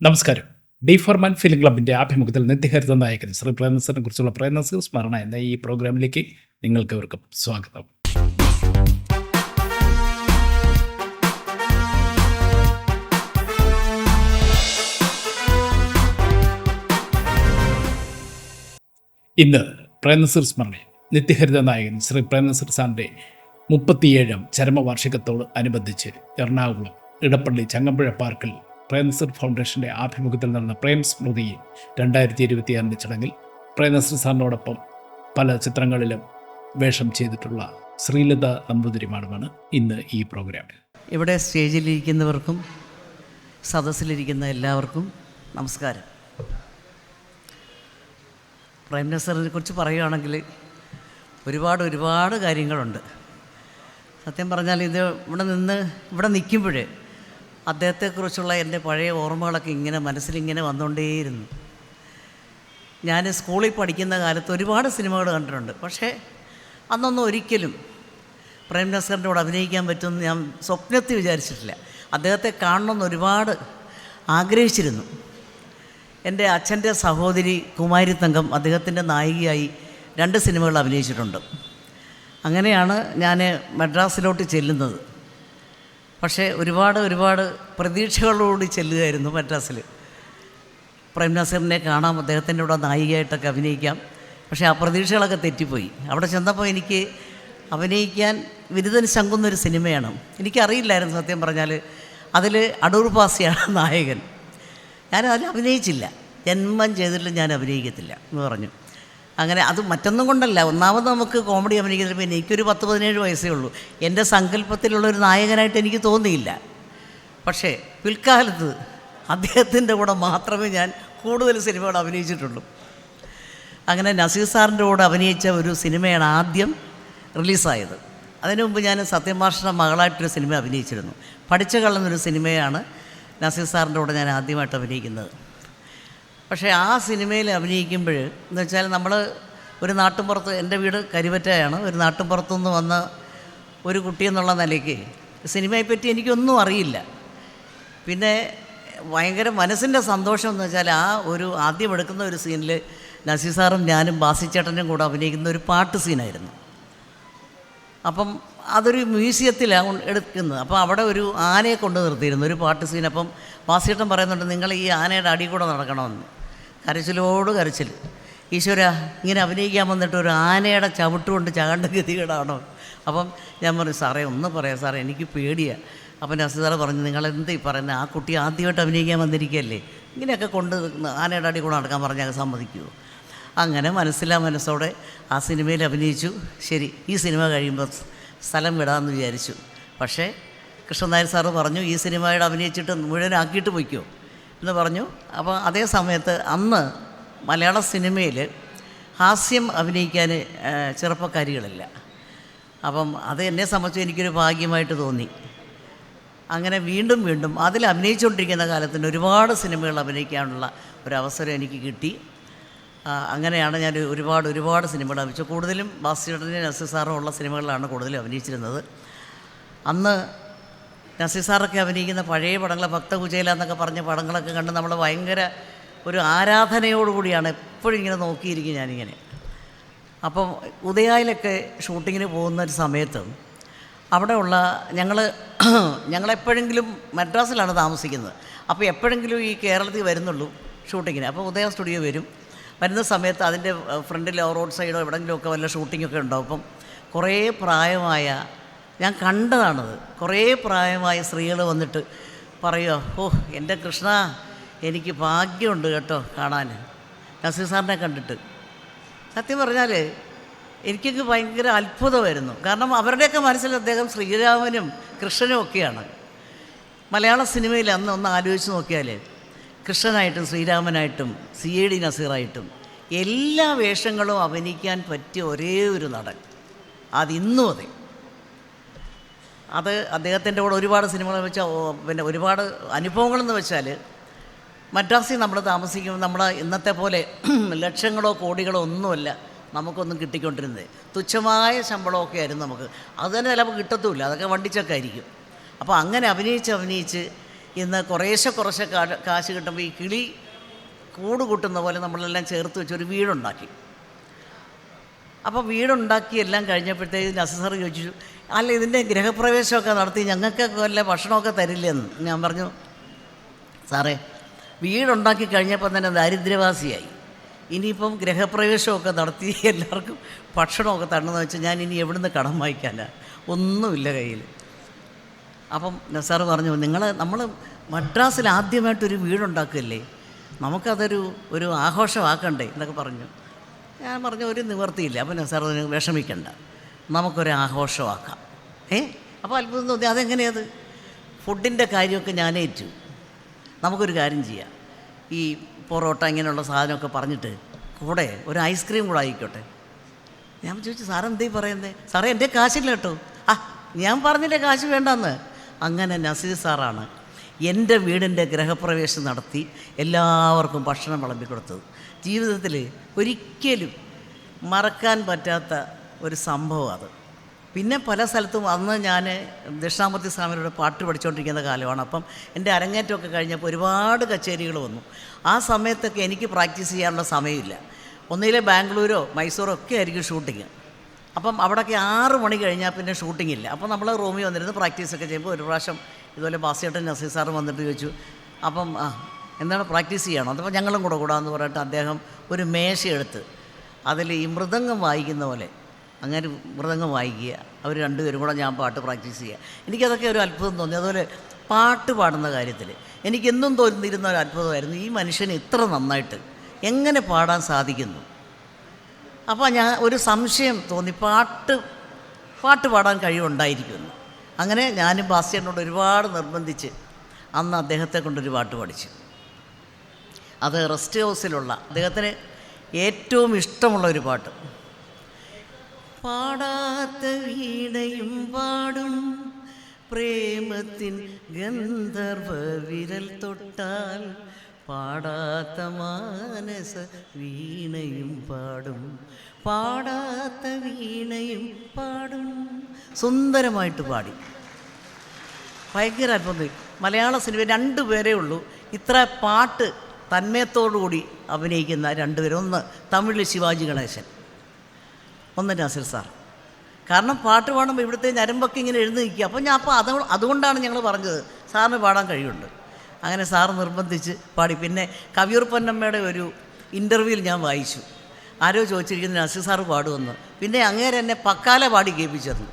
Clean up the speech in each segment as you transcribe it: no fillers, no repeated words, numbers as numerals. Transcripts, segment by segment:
നമസ്കാരം. ഡി ഫോർമാൻ ഫിലിം ക്ലബിൻ്റെ ആഭിമുഖ്യത്തിൽ നിത്യഹരിത നായകൻ ശ്രീ പ്രേംനസീറിനെ കുറിച്ചുള്ള പ്രേംനസീർ സ്മരണ എന്ന ഈ പ്രോഗ്രാമിലേക്ക് നിങ്ങൾക്കെവർക്കും സ്വാഗതം. ഇന്ന് പ്രേംനസീർ സ്മരണ നിത്യഹരിത നായകൻ ശ്രീ പ്രേംനസീർ സാറിൻ്റെ 37ാം ചരമവാർഷികത്തോട് അനുബന്ധിച്ച് എറണാകുളം ഇടപ്പള്ളി ചങ്ങമ്പുഴ പാർക്കിൽ പ്രേംനസീർ ഫൗണ്ടേഷൻ്റെ ആഭിമുഖ്യത്തിൽ നടന്ന പ്രേം സ്മൃതി 2026 ചടങ്ങിൽ പ്രേംനസീർ സാറിനോടൊപ്പം പല ചിത്രങ്ങളിലും വേഷം ചെയ്തിട്ടുള്ള ശ്രീലത നമ്പൂതിരിമാടുമാണ് ഇന്ന് ഈ പ്രോഗ്രാമിൽ. ഇവിടെ സ്റ്റേജിലിരിക്കുന്നവർക്കും സദസ്സിലിരിക്കുന്ന എല്ലാവർക്കും നമസ്കാരം. പ്രേംനസീറിനെ കുറിച്ച് പറയുകയാണെങ്കിൽ ഒരുപാട് കാര്യങ്ങളുണ്ട്. സത്യം പറഞ്ഞാൽ ഇവിടെ നിൽക്കുമ്പോഴേ അദ്ദേഹത്തെക്കുറിച്ചുള്ള എൻ്റെ പഴയ ഓർമ്മകളൊക്കെ ഇങ്ങനെ മനസ്സിലിങ്ങനെ വന്നുകൊണ്ടേയിരുന്നു. ഞാൻ സ്കൂളിൽ പഠിക്കുന്ന കാലത്ത് ഒരുപാട് സിനിമകൾ കണ്ടിട്ടുണ്ട്. പക്ഷേ അന്നൊന്നും ഒരിക്കലും പ്രേംനസീറിൻ്റെ കൂടെ അഭിനയിക്കാൻ പറ്റുമെന്ന് ഞാൻ സ്വപ്നത്തിൽ വിചാരിച്ചിട്ടില്ല. അദ്ദേഹത്തെ കാണണമെന്ന് ഒരുപാട് ആഗ്രഹിച്ചിരുന്നു. എൻ്റെ അച്ഛൻ്റെ സഹോദരി കുമാരി തങ്കം അദ്ദേഹത്തിൻ്റെ നായികയായി 2 സിനിമകൾ അഭിനയിച്ചിട്ടുണ്ട്. അങ്ങനെയാണ് ഞാൻ മദ്രാസിലോട്ട് ചെല്ലുന്നത്. പക്ഷേ ഒരുപാട് പ്രതീക്ഷകളോടുകൂടി ചെല്ലുകയായിരുന്നു മദ്രാസിൽ. പ്രേംനസീറിനെ കാണാം, അദ്ദേഹത്തിൻ്റെ കൂടെ നായികയായിട്ടൊക്കെ അഭിനയിക്കാം. പക്ഷേ ആ പ്രതീക്ഷകളൊക്കെ തെറ്റിപ്പോയി. അവിടെ ചെന്നപ്പോൾ എനിക്ക് അഭിനയിക്കാൻ വിരുദൻ ശങ്കുന്നൊരു സിനിമയാണ്. എനിക്കറിയില്ലായിരുന്നു സത്യം പറഞ്ഞാൽ. അതിൽ അടൂർ ഭാസിയാണ് നായകൻ. ഞാൻ അതിൽ അഭിനയിച്ചില്ല. ജന്മം ചെയ്തിട്ടും ഞാൻ അഭിനയിക്കത്തില്ല എന്ന് പറഞ്ഞു. അങ്ങനെ അത് മറ്റൊന്നും കൊണ്ടല്ല. ഒന്നാമത് നമുക്ക് കോമഡി അഭിനയിക്കുന്നതിൽ പിന്നെ എനിക്കൊരു 10-17 വയസ്സേ ഉള്ളൂ. എൻ്റെ സങ്കല്പത്തിലുള്ളൊരു നായകനായിട്ട് എനിക്ക് തോന്നിയില്ല. പക്ഷേ പിൽക്കാലത്ത് അദ്ദേഹത്തിൻ്റെ കൂടെ മാത്രമേ ഞാൻ കൂടുതൽ സിനിമകൾ അഭിനയിച്ചിട്ടുള്ളൂ. അങ്ങനെ നസീർ സാറിൻ്റെ കൂടെ അഭിനയിച്ച ഒരു സിനിമയാണ് ആദ്യം റിലീസായത്. അതിനു മുമ്പ് ഞാൻ സത്യമാഷിൻ്റെ മകളായിട്ടൊരു സിനിമ അഭിനയിച്ചിരുന്നു. പഠിച്ച കള്ളെന്നൊരു സിനിമയാണ് നസീർ സാറിൻ്റെ കൂടെ ഞാൻ ആദ്യമായിട്ട് അഭിനയിക്കുന്നത്. പക്ഷേ ആ സിനിമയിൽ അഭിനയിക്കുമ്പോൾ എന്ന് വെച്ചാൽ നമ്മൾ ഒരു നാട്ടുമ്പുറത്ത്, എൻ്റെ വീട് കരുവറ്റയാണ്, ഒരു നാട്ടുമ്പുറത്തുനിന്ന് വന്ന ഒരു കുട്ടിയെന്നുള്ള നിലയ്ക്ക് സിനിമയെപ്പറ്റി എനിക്കൊന്നും അറിയില്ല. പിന്നെ ഭയങ്കര മനസ്സിൻ്റെ സന്തോഷം എന്ന് വെച്ചാൽ ആ ഒരു ആദ്യം എടുക്കുന്ന ഒരു സീനിൽ നസീർ സാറും ഞാനും ബാസിച്ചേട്ടനും കൂടെ അഭിനയിക്കുന്ന ഒരു പാട്ട് സീനായിരുന്നു. അപ്പം അതൊരു മ്യൂസിയത്തിലാണ് എടുക്കുന്നത്. അപ്പോൾ അവിടെ ഒരു ആനയെ കൊണ്ട് നിർത്തിയിരുന്നു, ഒരു പാട്ട് സീൻ. അപ്പം ബാസിച്ചേട്ടൻ പറയുന്നുണ്ട്, നിങ്ങൾ ഈ ആനയുടെ അടി കൂടെ നടക്കണമെന്ന്. കരച്ചിലോട് കരച്ചിൽ. ഈശ്വര, ഇങ്ങനെ അഭിനയിക്കാൻ വന്നിട്ട് ഒരു ആനയുടെ ചവിട്ടുകൊണ്ട് ചാണ്ട ഗതികേടാണോ? അപ്പം ഞാൻ പറഞ്ഞു, സാറേ ഒന്ന് പറയാം സാറേ, എനിക്ക് പേടിയാണ്. അപ്പം നസീർ സാറ് പറഞ്ഞു, നിങ്ങളെന്ത് പറയുന്നത്, ആ കുട്ടി ആദ്യമായിട്ട് അഭിനയിക്കാൻ വന്നിരിക്കുകയല്ലേ, ഇങ്ങനെയൊക്കെ കൊണ്ട് ആനയുടെ അടി കൂടെ നടക്കാൻ പറഞ്ഞാൽ സമ്മതിക്കുമോ? അങ്ങനെ മനസ്സോടെ ആ സിനിമയിൽ അഭിനയിച്ചു. ശരി, ഈ സിനിമ കഴിയുമ്പോൾ സ്ഥലം വിടാമെന്ന് വിചാരിച്ചു. പക്ഷേ കൃഷ്ണനായർ സാറ് പറഞ്ഞു, ഈ സിനിമയുടെ അഭിനയിച്ചിട്ട് മുഴുവനാക്കിയിട്ട് പോയിക്കോ എന്ന് പറഞ്ഞു. അപ്പോൾ അതേ സമയത്ത് അന്ന് മലയാള സിനിമയിൽ ഹാസ്യം അഭിനയിക്കാൻ ചെറുപ്പക്കാരികളില്ല. അപ്പം അത് എന്നെ സംബന്ധിച്ച് എനിക്കൊരു ഭാഗ്യമായിട്ട് തോന്നി. അങ്ങനെ വീണ്ടും അതിൽ അഭിനയിച്ചുകൊണ്ടിരിക്കുന്ന കാലത്തിന് ഒരുപാട് സിനിമകൾ അഭിനയിക്കാനുള്ള ഒരവസരം എനിക്ക് കിട്ടി. അങ്ങനെയാണ് ഞാൻ ഒരുപാട് സിനിമകൾ അഭിനയിച്ചു. കൂടുതലും ബാസിച്ചേട്ടനും നസീർ സാറും ഉള്ള സിനിമകളിലാണ് കൂടുതലും അഭിനയിച്ചിരുന്നത്. അന്ന് നസീർ സാറൊക്കെ അഭിനയിക്കുന്ന പഴയ പടങ്ങൾ, ഭക്തകുചേല എന്നൊക്കെ പറഞ്ഞ പടങ്ങളൊക്കെ കണ്ട് നമ്മൾ ഭയങ്കര ഒരു ആരാധനയോടുകൂടിയാണ് എപ്പോഴും ഇങ്ങനെ നോക്കിയിരിക്കും ഞാനിങ്ങനെ. അപ്പം ഉദയായിലൊക്കെ ഷൂട്ടിങ്ങിന് പോകുന്ന ഒരു സമയത്ത് അവിടെയുള്ള ഞങ്ങളെപ്പോഴെങ്കിലും മദ്രാസിലാണ് താമസിക്കുന്നത്. അപ്പോൾ എപ്പോഴെങ്കിലും ഈ കേരളത്തിൽ വരുന്നുള്ളൂ ഷൂട്ടിങ്ങിന്. അപ്പോൾ ഉദയ സ്റ്റുഡിയോ വരുന്ന സമയത്ത് അതിൻ്റെ ഫ്രണ്ടിലോ റോഡ് സൈഡോ എവിടെയെങ്കിലുമൊക്കെ വല്ല ഷൂട്ടിങ്ങൊക്കെ ഉണ്ടാവും. അപ്പം കുറേ പ്രായമായ, ഞാൻ കണ്ടതാണത്, കുറേ പ്രായമായ സ്ത്രീകൾ വന്നിട്ട് പറയുക, ഓ എൻ്റെ കൃഷ്ണ, എനിക്ക് ഭാഗ്യമുണ്ട് കേട്ടോ കാണാൻ നസീർ സാറിനെ കണ്ടിട്ട്. സത്യം പറഞ്ഞാൽ എനിക്കൊക്കെ ഭയങ്കര അത്ഭുതമായിരുന്നു. കാരണം അവരുടെയൊക്കെ മനസ്സിൽ അദ്ദേഹം ശ്രീരാമനും കൃഷ്ണനും ഒക്കെയാണ്. മലയാള സിനിമയിൽ അന്ന് ഒന്ന് ആലോചിച്ച് നോക്കിയാൽ കൃഷ്ണനായിട്ടും ശ്രീരാമനായിട്ടും CID നസീറായിട്ടും എല്ലാ വേഷങ്ങളും അഭിനയിക്കാൻ പറ്റിയ ഒരേ ഒരു നടൻ, അതിന്നും അതെ. അത് അദ്ദേഹത്തിൻ്റെ കൂടെ ഒരുപാട് സിനിമകൾ വെച്ചാൽ പിന്നെ ഒരുപാട് അനുഭവങ്ങളെന്ന് വെച്ചാൽ, മദ്രാസിൽ നമ്മൾ താമസിക്കുമ്പോൾ നമ്മൾ ഇന്നത്തെ പോലെ ലക്ഷങ്ങളോ കോടികളോ ഒന്നുമല്ല നമുക്കൊന്നും കിട്ടിക്കൊണ്ടിരുന്നത്. തുച്ഛമായ ശമ്പളമൊക്കെ ആയിരുന്നു നമുക്ക്. അത് തന്നെ ചിലപ്പോൾ കിട്ടത്തുമില്ല, അതൊക്കെ വണ്ടിച്ചൊക്കെ ആയിരിക്കും. അപ്പോൾ അങ്ങനെ അഭിനയിച്ച് ഇന്ന് കുറേശ്ശെ കാശ് കിട്ടുമ്പോൾ ഈ കിളി കൂട് കൂട്ടുന്ന പോലെ നമ്മളെല്ലാം ചേർത്ത് വെച്ചൊരു വീടുണ്ടാക്കി. അപ്പോൾ വീടുണ്ടാക്കി എല്ലാം കഴിഞ്ഞപ്പോഴത്തേക്ക് നസീർ സാർ ചോദിച്ചു, അല്ല ഇതിൻ്റെ ഗൃഹപ്രവേശമൊക്കെ നടത്തി ഞങ്ങൾക്കൊക്കെ വല്ല ഭക്ഷണമൊക്കെ തരില്ലെന്ന്. ഞാൻ പറഞ്ഞു, സാറേ വീടുണ്ടാക്കി കഴിഞ്ഞപ്പോൾ തന്നെ ദാരിദ്ര്യവാസിയായി, ഇനിയിപ്പം ഗൃഹപ്രവേശമൊക്കെ നടത്തി എല്ലാവർക്കും ഭക്ഷണമൊക്കെ തരണമെന്ന് വെച്ചാൽ ഞാൻ ഇനി എവിടുന്ന് കടം വാങ്ങിക്കാനാ, ഒന്നുമില്ല കയ്യിൽ. അപ്പം നസാർ പറഞ്ഞു, നമ്മൾ മദ്രാസിൽ ആദ്യമായിട്ടൊരു വീടുണ്ടാക്കുകയല്ലേ, നമുക്കതൊരു ആഘോഷമാക്കണ്ടേ എന്നൊക്കെ പറഞ്ഞു. ഞാൻ പറഞ്ഞു ഒരു നിവർത്തിയില്ല. അപ്പം നസാർ പറഞ്ഞു, വിഷമിക്കണ്ട, നമുക്കൊരു ആഘോഷമാക്കാം. അപ്പോൾ അത്ഭുതം തോന്നി. അതെങ്ങനെയത്? ഫുഡിൻ്റെ കാര്യമൊക്കെ ഞാനേറ്റു. നമുക്കൊരു കാര്യം ചെയ്യാം, ഈ പൊറോട്ട ഇങ്ങനെയുള്ള സാധനമൊക്കെ പറഞ്ഞിട്ട് കൂടെ ഒരു ഐസ്ക്രീം കൂടെ ആയിക്കോട്ടെ. ഞാൻ ചോദിച്ചു, സാറെന്തേ പറയുന്നത്? സാറേ എൻ്റെ കാശില്ല കേട്ടോ. ഞാൻ പറഞ്ഞില്ലേ കാശ് വേണ്ടെന്ന്. അങ്ങനെ നസീർ സാറാണ് എൻ്റെ വീടിൻ്റെ ഗൃഹപ്രവേശം നടത്തി എല്ലാവർക്കും ഭക്ഷണം വിളമ്പിക്കൊടുത്തത്. ജീവിതത്തിൽ ഒരിക്കലും മറക്കാൻ പറ്റാത്ത ഒരു സംഭവം അത്. പിന്നെ പല സ്ഥലത്തും അന്ന് ഞാൻ ദക്ഷിണാമൂർത്തി സ്വാമിയുടെ പാട്ട് പഠിച്ചുകൊണ്ടിരിക്കുന്ന കാലമാണ്. അപ്പം എൻ്റെ അരങ്ങേറ്റമൊക്കെ കഴിഞ്ഞപ്പോൾ ഒരുപാട് കച്ചേരികൾ വന്നു. ആ സമയത്തൊക്കെ എനിക്ക് പ്രാക്ടീസ് ചെയ്യാനുള്ള സമയമില്ല. ഒന്നിലെ ബാംഗ്ലൂരോ മൈസൂറോ ഒക്കെ ആയിരിക്കും ഷൂട്ടിങ്. അപ്പം അവിടെയൊക്കെ 6 മണി കഴിഞ്ഞാൽ പിന്നെ ഷൂട്ടിംഗ് ഇല്ല. അപ്പം നമ്മൾ റൂമിൽ വന്നിരുന്ന് പ്രാക്ടീസൊക്കെ ചെയ്യുമ്പോൾ ഒരു പ്രാവശ്യം ഇതുപോലെ ബാസിയേട്ടൻ നസീർ സാറ് വന്നിട്ട് ചോദിച്ചു, അപ്പം എന്താണ് പ്രാക്ടീസ് ചെയ്യണം? അതപ്പോൾ ഞങ്ങളും കൂടെ കൂടാമെന്ന് പറഞ്ഞിട്ട് അദ്ദേഹം ഒരു മേശയെടുത്ത് അതിൽ ഈ മൃദംഗം വായിക്കുന്ന പോലെ അങ്ങനെ മൃദംഗം വായിക്കുക, അവർ രണ്ടുപേരും കൂടെ ഞാൻ പാട്ട് പ്രാക്ടീസ് ചെയ്യുക. എനിക്കതൊക്കെ ഒരു അത്ഭുതം തോന്നി. അതുപോലെ പാട്ട് പാടുന്ന കാര്യത്തിൽ എനിക്കെന്നും തോന്നിയിരുന്ന ഒരു അത്ഭുതമായിരുന്നു, ഈ മനുഷ്യന് ഇത്ര നന്നായിട്ട് എങ്ങനെ പാടാൻ സാധിക്കുന്നു. അപ്പോൾ ഞാൻ ഒരു സംശയം തോന്നി, പാട്ട് പാടാൻ കഴിവുണ്ടായിരിക്കുമെന്ന്. അങ്ങനെ ഞാനും ബാസ്റ്റിയനോട് ഒരുപാട് നിർബന്ധിച്ച് അന്ന് അദ്ദേഹത്തെ കൊണ്ടൊരു പാട്ട് പഠിച്ചു. അത് റെസ്റ്റ് ഹൗസിലുള്ള അദ്ദേഹത്തിന് ഏറ്റവും ഇഷ്ടമുള്ള ഒരു പാട്ട്. പാടാത്ത വീണയും പാടും പ്രേമത്തിൻ ഗന്ധർവ വിരൽ തൊട്ടാൽ, പാടാത്ത മാനസ വീണയും പാടും, പാടാത്ത വീണയും പാടും. സുന്ദരമായിട്ട് പാടി. ഭയങ്കര അത്ഭുതം. മലയാള സിനിമ 2 പേരേ ഉള്ളൂ ഇത്ര പാട്ട് തന്മയത്തോടുകൂടി അഭിനയിക്കുന്ന 2 പേര്. ഒന്ന് തമിഴിൽ ശിവാജി ഗണേശൻ, ഒന്ന് നസീർ സാർ. കാരണം പാട്ട് പാടുമ്പോൾ ഇവിടുത്തെ ഞരമ്പൊക്കെ ഇങ്ങനെ എഴുതി നിൽക്കുക. അപ്പോൾ അതുകൊണ്ടാണ് ഞങ്ങൾ പറഞ്ഞത് സാറിന് പാടാൻ കഴിവുണ്ട്. അങ്ങനെ സാറ് നിർബന്ധിച്ച് പാടി. പിന്നെ കവിയൂർ പൊന്നമ്മയുടെ ഒരു ഇൻ്റർവ്യൂവിൽ ഞാൻ വായിച്ചു, ആരോ ചോദിച്ചിരിക്കുന്നത് നസീർ സാറ് പാടുമെന്ന്. പിന്നെ അങ്ങേരെ എന്നെ പക്കാല പാടി കേൾപ്പിച്ചത്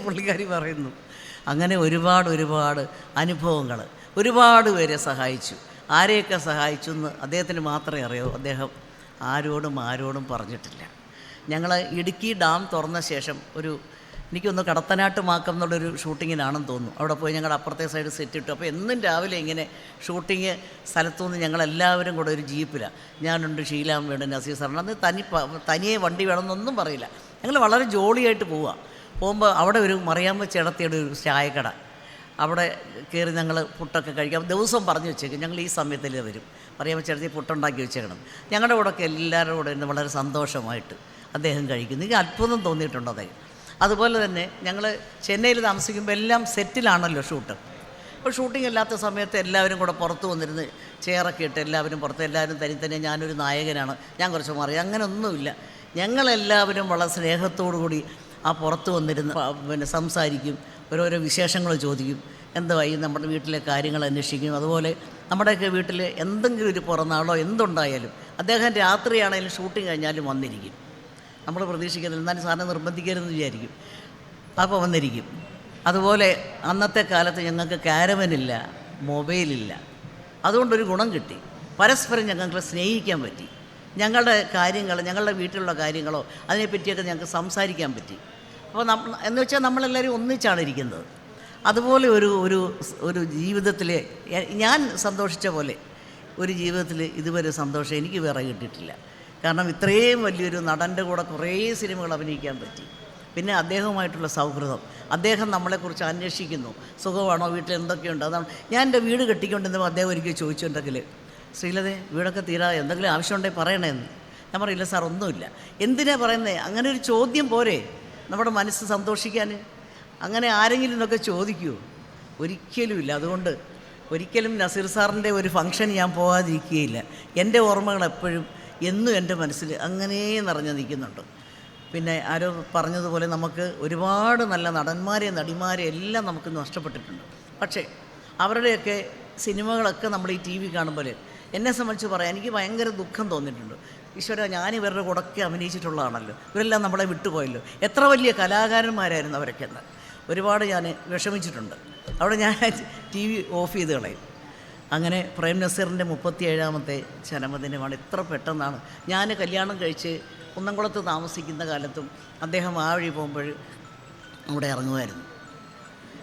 പുള്ളിക്കാരി പറയുന്നു. അങ്ങനെ ഒരുപാട് അനുഭവങ്ങൾ, ഒരുപാട് പേരെ സഹായിച്ചു. ആരെയൊക്കെ സഹായിച്ചു എന്ന് അദ്ദേഹത്തിന് മാത്രമേ അറിയൂ. അദ്ദേഹം ആരോടും പറഞ്ഞിട്ടില്ല. ഞങ്ങൾ ഇടുക്കി ഡാം തുറന്ന ശേഷം എനിക്കൊന്ന് കടത്തനാട്ട് മാക്കം എന്നുള്ളൊരു ഷൂട്ടിങ്ങിനാണെന്ന് തോന്നുന്നു. അവിടെ പോയി ഞങ്ങളുടെ അപ്പുറത്തെ സൈഡ് സെറ്റ് ഇട്ടു. അപ്പോൾ എന്നും രാവിലെ ഇങ്ങനെ ഷൂട്ടിങ് സ്ഥലത്തുനിന്ന് ഞങ്ങളെല്ലാവരും കൂടെ ഒരു ജീപ്പിലാണ്. ഞാനുണ്ട്, ഷീലാമ്മയുണ്ട്, നസീർ സാറിന്. അന്ന് തനിയെ വണ്ടി വേണമെന്നൊന്നും പറയില്ല. ഞങ്ങൾ വളരെ ജോളിയായിട്ട് പോകുമ്പോൾ അവിടെ ഒരു മറിയാമ്മ ചേട്ടത്തിയുടെ ഒരു ചായക്കട, അവിടെ കയറി ഞങ്ങൾ പുട്ടൊക്കെ കഴിക്കാം. ദിവസവും പറഞ്ഞു വെച്ചേക്കും ഞങ്ങൾ ഈ സമയത്തിൽ വരും. മറിയാമ്മ ചേട്ടത്തി പുട്ടുണ്ടാക്കി വെച്ചേക്കണം. ഞങ്ങളുടെ കൂടെയൊക്കെ എല്ലാവരുടെ കൂടെ ഇന്ന് വളരെ സന്തോഷമായിട്ട് അദ്ദേഹം കഴിക്കുന്നു. എനിക്ക് അത്ഭുതം തോന്നിയിട്ടുണ്ട് അദ്ദേഹം. അതുപോലെ തന്നെ ഞങ്ങൾ ചെന്നൈയിൽ താമസിക്കുമ്പോൾ എല്ലാം സെറ്റിലാണല്ലോ ഷൂട്ട്. അപ്പോൾ ഷൂട്ടിംഗ് അല്ലാത്ത സമയത്ത് എല്ലാവരും കൂടെ പുറത്ത് വന്നിരുന്ന് ചെയറൊക്കെ ഇട്ട് എല്ലാവരും പുറത്ത്, എല്ലാവരും തന്നെ ഞാനൊരു നായകനാണ്, ഞാൻ കുറച്ച് മാറി, അങ്ങനെയൊന്നുമില്ല. ഞങ്ങളെല്ലാവരും വളരെ സ്നേഹത്തോടു കൂടി ആ പുറത്ത് വന്നിരുന്ന് പിന്നെ സംസാരിക്കും, ഓരോരോ വിശേഷങ്ങൾ ചോദിക്കും, എന്തുവായി നമ്മുടെ വീട്ടിലെ കാര്യങ്ങൾ അന്വേഷിക്കും. അതുപോലെ നമ്മുടെയൊക്കെ വീട്ടിൽ എന്തെങ്കിലും ഒരു പിറന്നാളോ എന്തുണ്ടായാലും അദ്ദേഹം രാത്രിയാണെങ്കിലും ഷൂട്ടിംഗ് കഴിഞ്ഞാലും വന്നിരിക്കും. നമ്മൾ പ്രതീക്ഷിക്കുന്നില്ല, എന്നാലും സാറിനെ നിർബന്ധിക്കരുതെന്ന് വിചാരിക്കും. അപ്പോൾ വന്നിരിക്കും. അതുപോലെ അന്നത്തെ കാലത്ത് ഞങ്ങൾക്ക് കാരവനില്ല, മൊബൈലില്ല. അതുകൊണ്ടൊരു ഗുണം കിട്ടി, പരസ്പരം ഞങ്ങൾക്ക് സ്നേഹിക്കാൻ പറ്റി. ഞങ്ങളുടെ കാര്യങ്ങൾ, ഞങ്ങളുടെ വീട്ടിലുള്ള കാര്യങ്ങളോ അതിനെപ്പറ്റിയൊക്കെ ഞങ്ങൾക്ക് സംസാരിക്കാൻ പറ്റി. അപ്പോൾ എന്ന് വെച്ചാൽ നമ്മളെല്ലാവരും ഒന്നിച്ചാണ് ഇരിക്കുന്നത്. അതുപോലെ ഒരു ജീവിതത്തിൽ ഞാൻ സന്തോഷിച്ച പോലെ ഒരു ജീവിതത്തിൽ ഇതുവരെ സന്തോഷം എനിക്ക് വേറെ കിട്ടിയിട്ടില്ല. കാരണം ഇത്രയും വലിയൊരു നടൻ്റെ കൂടെ കുറേ സിനിമകൾ അഭിനയിക്കാൻ പറ്റി. പിന്നെ അദ്ദേഹവുമായിട്ടുള്ള സൗഹൃദം, അദ്ദേഹം നമ്മളെക്കുറിച്ച് അന്വേഷിക്കുന്നു, സുഖമാണോ, വീട്ടിൽ എന്തൊക്കെയുണ്ട്. അതാണ് ഞാൻ എൻ്റെ വീട് കെട്ടിക്കൊണ്ടിരുന്നപ്പോൾ അദ്ദേഹം ഒരിക്കൽ ചോദിച്ചിട്ടുണ്ടെങ്കിൽ, ശ്രീലതേ വീടൊക്കെ തീരാതെ എന്തെങ്കിലും ആവശ്യമുണ്ടെങ്കിൽ പറയണേന്ന്. ഞാൻ പറയില്ല സാർ, ഒന്നുമില്ല. എന്തിനാ പറയുന്നത്? അങ്ങനെ ഒരു ചോദ്യം പോരെ നമ്മുടെ മനസ്സ് സന്തോഷിക്കാൻ? അങ്ങനെ ആരെങ്കിലും ഇതൊക്കെ ചോദിക്കുമോ? ഒരിക്കലുമില്ല. അതുകൊണ്ട് ഒരിക്കലും നസീർ സാറിൻ്റെ ഒരു ഫംഗ്ഷൻ ഞാൻ പോകാതിരിക്കുകയില്ല. എൻ്റെ ഓർമ്മകൾ എപ്പോഴും എന്നും എൻ്റെ മനസ്സിൽ അങ്ങനെ നിറഞ്ഞു നിൽക്കുന്നുണ്ട്. പിന്നെ ആരോ പറഞ്ഞതുപോലെ നമുക്ക് ഒരുപാട് നല്ല നടന്മാരെ നടിമാരെ എല്ലാം നമുക്ക് നഷ്ടപ്പെട്ടിട്ടുണ്ട്. പക്ഷേ അവരുടെയൊക്കെ സിനിമകളൊക്കെ നമ്മൾ ഈ ടി വി കാണുമ്പോൾ എന്നെ സംബന്ധിച്ച് പറയാം, എനിക്ക് ഭയങ്കര ദുഃഖം തോന്നിയിട്ടുണ്ട്. ഈശ്വര, ഞാൻ ഇവരുടെ കൂടൊക്കെ അഭിനയിച്ചിട്ടുള്ളതാണല്ലോ, ഇവരെല്ലാം നമ്മളെ വിട്ടുപോയല്ലോ. എത്ര വലിയ കലാകാരന്മാരായിരുന്നു അവരൊക്കെ എന്ന് ഒരുപാട് ഞാൻ വിഷമിച്ചിട്ടുണ്ട്. അവിടെ ഞാൻ ടി വി ഓഫ് ചെയ്ത് കളയും. അങ്ങനെ പ്രേം നസീറിൻ്റെ 37ാമത്തെ ജന്മദിനമാണ്. ഇത്ര പെട്ടെന്നാണ്. ഞാൻ കല്യാണം കഴിച്ച് കുന്നംകുളത്ത് താമസിക്കുന്ന കാലത്തും അദ്ദേഹം ആ വഴി പോകുമ്പോൾ അവിടെ ഇറങ്ങുമായിരുന്നു.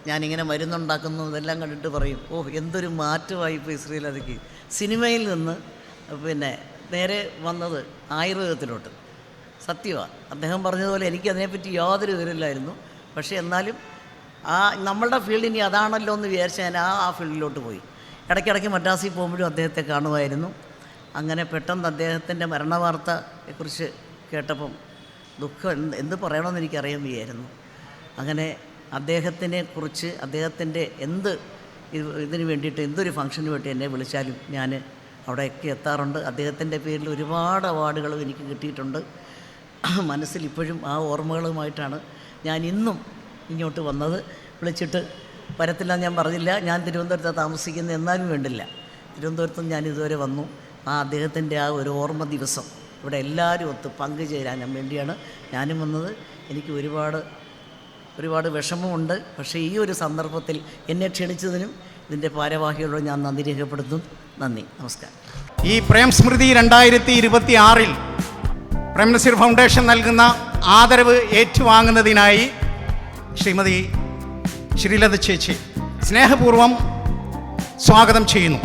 ഞാനിങ്ങനെ മരുന്നുണ്ടാക്കുന്നതെല്ലാം കണ്ടിട്ട് പറയും, ഓ എന്തൊരു മാറ്റമായി ഇപ്പോൾ ശ്രീലതയ്ക്ക്. സിനിമയിൽ നിന്ന് പിന്നെ നേരെ വന്നത് ആയുർവേദത്തിലോട്ട്. സത്യമാണ് അദ്ദേഹം പറഞ്ഞതുപോലെ, എനിക്കതിനെപ്പറ്റി യാതൊരു വിവരമില്ലായിരുന്നു. പക്ഷേ എന്നാലും നമ്മളുടെ ഫീൽഡ് ഇനി അതാണല്ലോ എന്ന് വിചാരിച്ച് ഞാൻ ആ ഫീൽഡിലോട്ട് പോയി. ഇടയ്ക്കിടയ്ക്ക് മദ്രാസിൽ പോകുമ്പോഴും അദ്ദേഹത്തെ കാണുമായിരുന്നു. അങ്ങനെ പെട്ടെന്ന് അദ്ദേഹത്തിൻ്റെ മരണവാർത്തയെക്കുറിച്ച് കേട്ടപ്പം ദുഃഖം എന്ത് പറയണമെന്ന് എനിക്കറിയാൻ വയ്യായിരുന്നു. അങ്ങനെ അദ്ദേഹത്തിനെ കുറിച്ച്, അദ്ദേഹത്തിൻ്റെ ഇതിന് വേണ്ടിയിട്ട് എന്തൊരു ഫംഗ്ഷന് വേണ്ടി എന്നെ വിളിച്ചാലും ഞാൻ അവിടെയൊക്കെ എത്താറുണ്ട്. അദ്ദേഹത്തിൻ്റെ പേരിൽ ഒരുപാട് അവാർഡുകളും എനിക്ക് കിട്ടിയിട്ടുണ്ട്. മനസ്സിൽ ഇപ്പോഴും ആ ഓർമ്മകളുമായിട്ടാണ് ഞാൻ ഇന്നും ഇങ്ങോട്ട് വന്നത്. വിളിച്ചിട്ട് വരത്തില്ല ഞാൻ പറഞ്ഞില്ല, ഞാൻ തിരുവനന്തപുരത്താണ് താമസിക്കുന്നത്, എന്നാലും വേണ്ടില്ല, തിരുവനന്തപുരത്തും ഞാൻ ഇതുവരെ വന്നു. അദ്ദേഹത്തിൻ്റെ ആ ഒരു ഓർമ്മ ദിവസം ഇവിടെ എല്ലാവരും ഒത്ത് പങ്കുചേരാൻ വേണ്ടിയാണ് ഞാനും വന്നത്. എനിക്ക് ഒരുപാട് വിഷമമുണ്ട്. പക്ഷേ ഈ ഒരു സന്ദർഭത്തിൽ എന്നെ ക്ഷണിച്ചതിനും ഇതിൻ്റെ ഭാരവാഹികളോട് ഞാൻ നന്ദി രേഖപ്പെടുത്തുന്നു. നന്ദി, നമസ്കാരം. ഈ പ്രേം സ്മൃതി 2026 പ്രേം നസീർ ഫൗണ്ടേഷൻ നൽകുന്ന ആദരവ് ഏറ്റുവാങ്ങുന്നതിനായി ശ്രീമതി ശ്രീലത ചേച്ചി സ്നേഹപൂർവ്വം സ്വാഗതം ചെയ്യുന്നു.